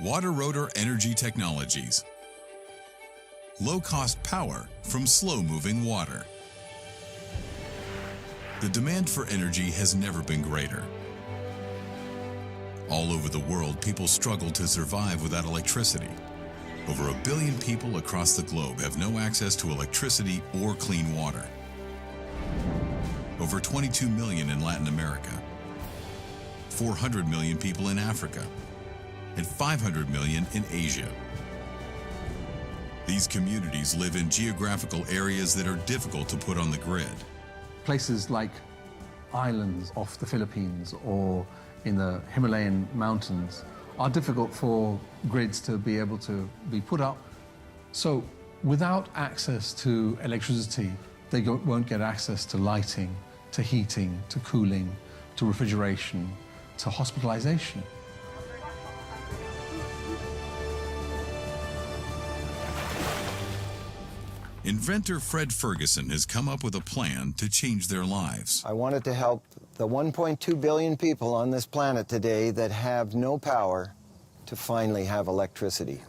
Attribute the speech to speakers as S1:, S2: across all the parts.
S1: Water rotor energy technologies. Low-cost power from slow-moving water. The demand for energy has never been greater. All over the world, people struggle to survive without electricity. Over 1 billion people across the globe have no access to electricity or clean water. Over 22 million in Latin America, 400 million people in Africa, and 500 million in Asia. These communities live in geographical areas that are difficult to put on the grid.
S2: Places like islands off the Philippines or in the Himalayan mountains are difficult for grids to be able to be put up. So without access to electricity, they won't get access to lighting, to heating, to cooling, to refrigeration, to hospitalization.
S1: Inventor Fred Ferguson has come up with a plan to change their lives.
S3: I wanted to help the 1.2 billion people on this planet today that have no power to finally have electricity.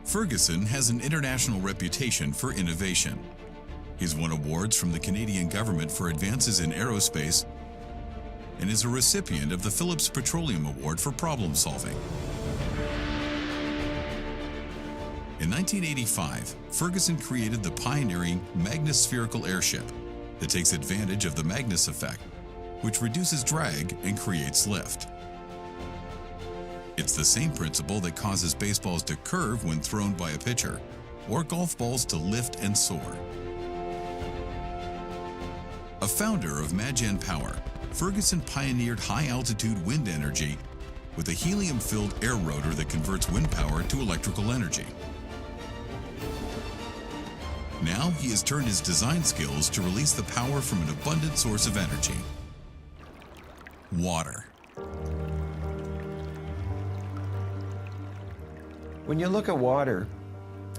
S1: Ferguson has an international reputation for innovation. He's won awards from the Canadian government for advances in aerospace and is a recipient of the Phillips Petroleum Award for problem solving. In 1985, Ferguson created the pioneering Magnus-spherical airship that takes advantage of the Magnus effect, which reduces drag and creates lift. It's the same principle that causes baseballs to curve when thrown by a pitcher, or golf balls to lift and soar. A founder of Magen Power, Ferguson pioneered high-altitude wind energy with a helium-filled air rotor that converts wind power to electrical energy. Now he has turned his design skills to release the power from an abundant source of energy: water.
S3: When you look at water,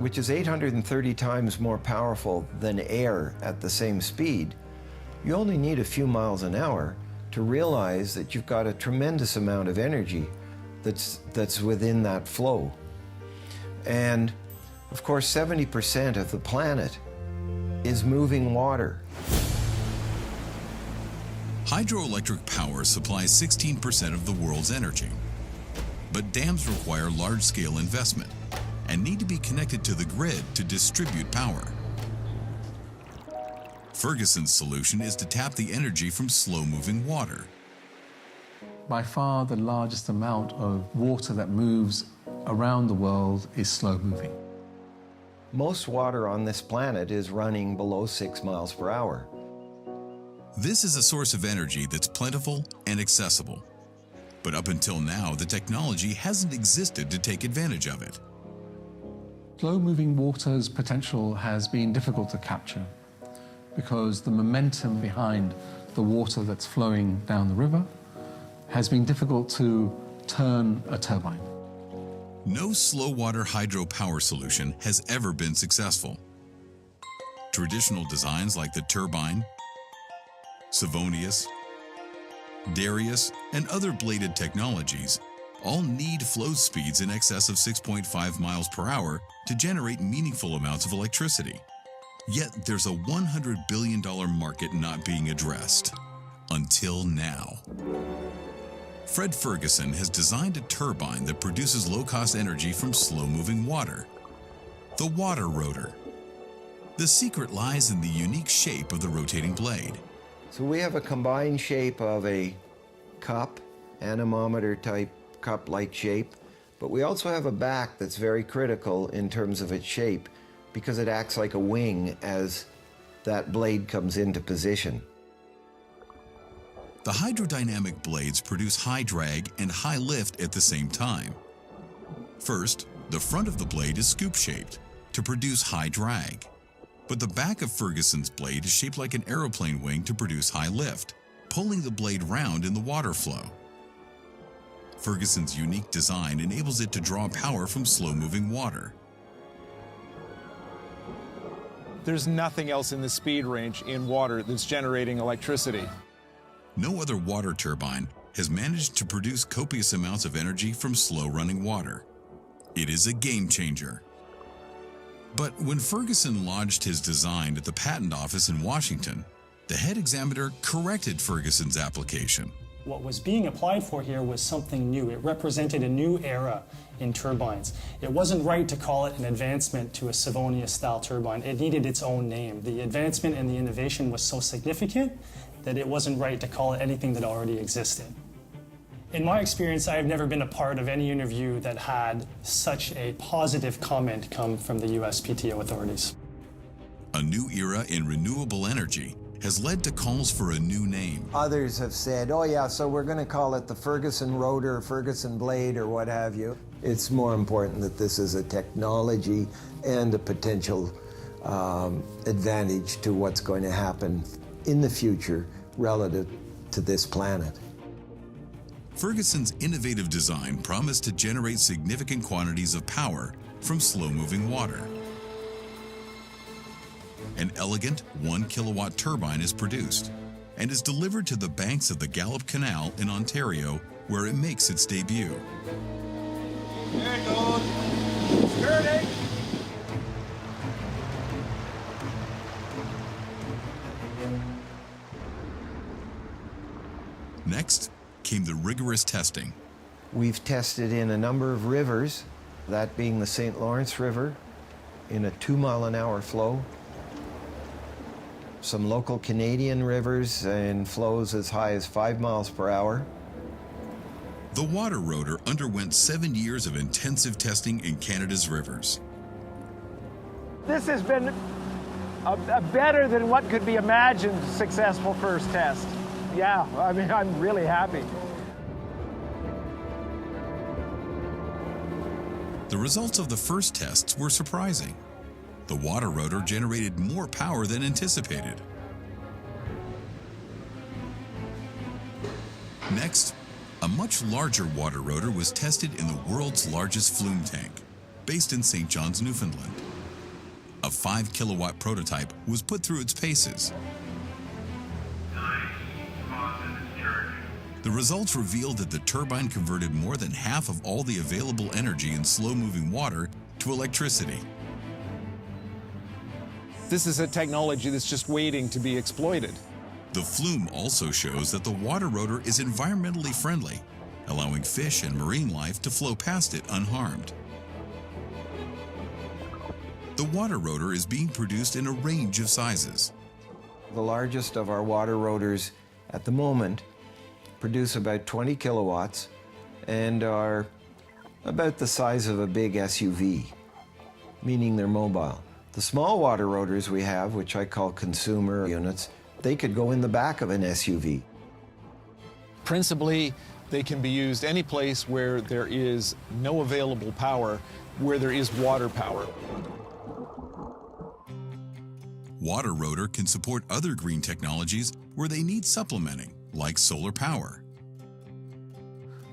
S3: which is 830 times more powerful than air at the same speed, you only need a few miles an hour to realize that you've got a tremendous amount of energy that's within that flow. And of course, 70% of the planet is moving water.
S1: Hydroelectric power supplies 16% of the world's energy. But dams require large-scale investment and need to be connected to the grid to distribute power. Ferguson's solution is to tap the energy from slow-moving water.
S2: By far the largest amount of water that moves around the world is slow-moving.
S3: Most water on this planet is running below 6 miles per hour.
S1: This is a source of energy that's plentiful and accessible. But up until now, the technology hasn't existed to take advantage of it.
S2: Slow-moving water's potential has been difficult to capture because the momentum behind the water that's flowing down the river has been difficult to turn a turbine.
S1: No slow-water hydropower solution has ever been successful. Traditional designs like the turbine, Savonius, Darius, and other bladed technologies all need flow speeds in excess of 6.5 miles per hour to generate meaningful amounts of electricity. Yet there's a $100 billion market not being addressed. Until now. Fred Ferguson has designed a turbine that produces low-cost energy from slow-moving water. The water rotor. The secret lies in the unique shape of the rotating blade.
S3: So we have a combined shape of a cup, anemometer type cup-like shape, but we also have a back that's very critical in terms of its shape because it acts like a wing as that blade comes into position.
S1: The hydrodynamic blades produce high drag and high lift at the same time. First, the front of the blade is scoop-shaped to produce high drag, but the back of Ferguson's blade is shaped like an aeroplane wing to produce high lift, pulling the blade round in the water flow. Ferguson's unique design enables it to draw power from slow-moving water.
S4: There's nothing else in the speed range in water that's generating electricity.
S1: No other water turbine has managed to produce copious amounts of energy from slow-running water. It is a game changer. But when Ferguson lodged his design at the Patent Office in Washington, the head examiner corrected Ferguson's application.
S4: What was being applied for here was something new. It represented a new era in turbines. It wasn't right to call it an advancement to a Savonius-style turbine. It needed its own name. The advancement and the innovation was so significant that it wasn't right to call it anything that already existed. In my experience, I have never been a part of any interview that had such a positive comment come from the USPTO authorities.
S1: A new era in renewable energy has led to calls for a new name.
S3: Others have said, oh yeah, so we're going to call it the Ferguson rotor, Ferguson blade, or what have you. It's more important that this is a technology and a potential advantage to what's going to happen in the future relative to this planet.
S1: Ferguson's innovative design promised to generate significant quantities of power from slow-moving water. An elegant 1-kilowatt turbine is produced and is delivered to the banks of the Gallup Canal in Ontario, where it makes its debut.
S5: There it goes. Skirting.
S1: Next came the rigorous testing.
S3: We've tested in a number of rivers, that being the St. Lawrence River, in a 2-mile-an-hour flow. Some local Canadian rivers in flows as high as 5 miles per hour.
S1: The water rotor underwent 7 years of intensive testing in Canada's rivers.
S6: This has been a better than what could be imagined successful first test. Yeah, I mean, I'm really happy.
S1: The results of the first tests were surprising. The water rotor generated more power than anticipated. Next, a much larger water rotor was tested in the world's largest flume tank, based in St. John's, Newfoundland. A 5-kilowatt prototype was put through its paces. The results revealed that the turbine converted more than half of all the available energy in slow-moving water to electricity.
S7: This is a technology that's just waiting to be exploited.
S1: The flume also shows that the water rotor is environmentally friendly, allowing fish and marine life to flow past it unharmed. The water rotor is being produced in a range of sizes.
S3: The largest of our water rotors at the moment produce about 20 kilowatts and are about the size of a big SUV, meaning they're mobile. The small water rotors we have, which I call consumer units, they could go in the back of an SUV.
S7: Principally, they can be used any place where there is no available power, where there is water power.
S1: Water rotor can support other green technologies where they need supplementing, like solar power.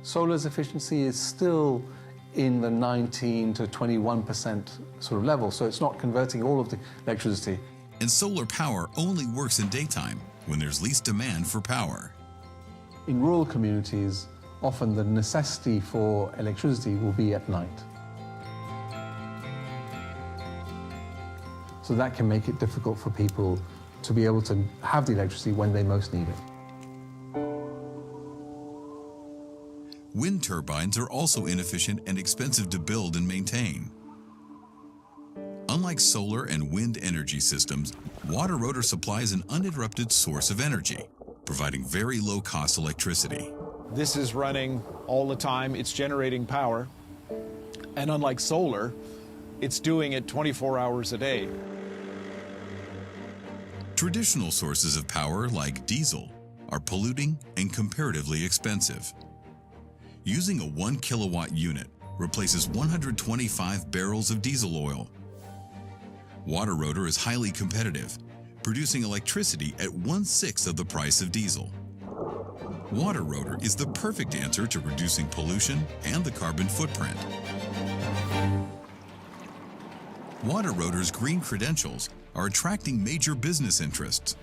S2: Solar's efficiency is still in the 19 to 21% sort of level, so it's not converting all of the electricity.
S1: And solar power only works in daytime, when there's least demand for power.
S2: In rural communities, often the necessity for electricity will be at night. So that can make it difficult for people to be able to have the electricity when they most need it.
S1: Wind turbines are also inefficient and expensive to build and maintain. Unlike solar and wind energy systems, water rotor supplies an uninterrupted source of energy, providing very low-cost electricity.
S7: This is running all the time, it's generating power, and unlike solar, it's doing it 24 hours a day.
S1: Traditional sources of power, like diesel, are polluting and comparatively expensive. Using a 1-kilowatt unit replaces 125 barrels of diesel oil. Water rotor is highly competitive, producing electricity at 1/6 of the price of diesel. Water rotor is the perfect answer to reducing pollution and the carbon footprint. Water rotor's green credentials are attracting major business interests.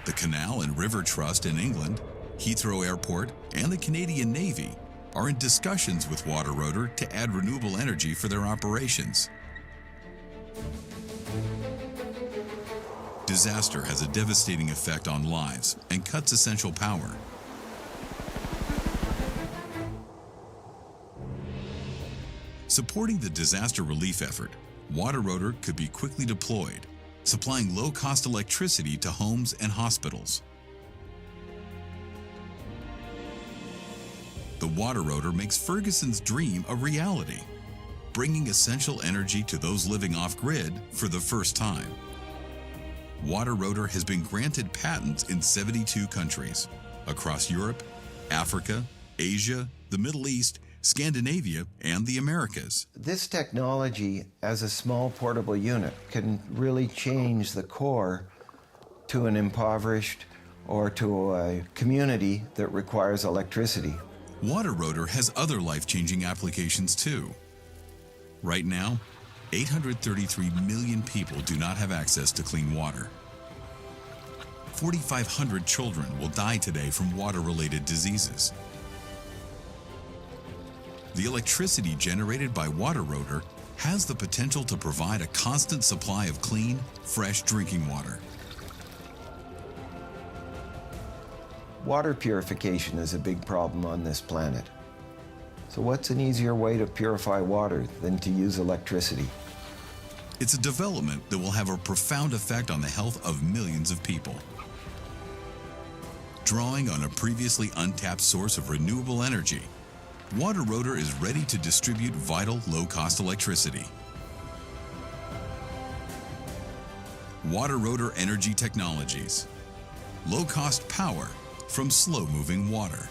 S1: The Canal and River Trust in England, Heathrow Airport, and the Canadian Navy are in discussions with WaterRotor to add renewable energy for their operations. Disaster has a devastating effect on lives and cuts essential power. Supporting the disaster relief effort, WaterRotor could be quickly deployed, supplying low-cost electricity to homes and hospitals. The WaterRotor makes Ferguson's dream a reality, bringing essential energy to those living off-grid for the first time. WaterRotor has been granted patents in 72 countries across Europe, Africa, Asia, the Middle East, Scandinavia, and the Americas.
S3: This technology, as a small portable unit, can really change the core to an impoverished or to a community that requires electricity.
S1: WaterRotor has other life-changing applications too. Right now, 833 million people do not have access to clean water. 4,500 children will die today from water-related diseases. The electricity generated by WaterRotor has the potential to provide a constant supply of clean, fresh drinking water.
S3: Water purification is a big problem on this planet. So what's an easier way to purify water than to use electricity?
S1: It's a development that will have a profound effect on the health of millions of people. Drawing on a previously untapped source of renewable energy, WaterRotor is ready to distribute vital low-cost electricity. WaterRotor Energy Technologies. Low-cost power from slow-moving water.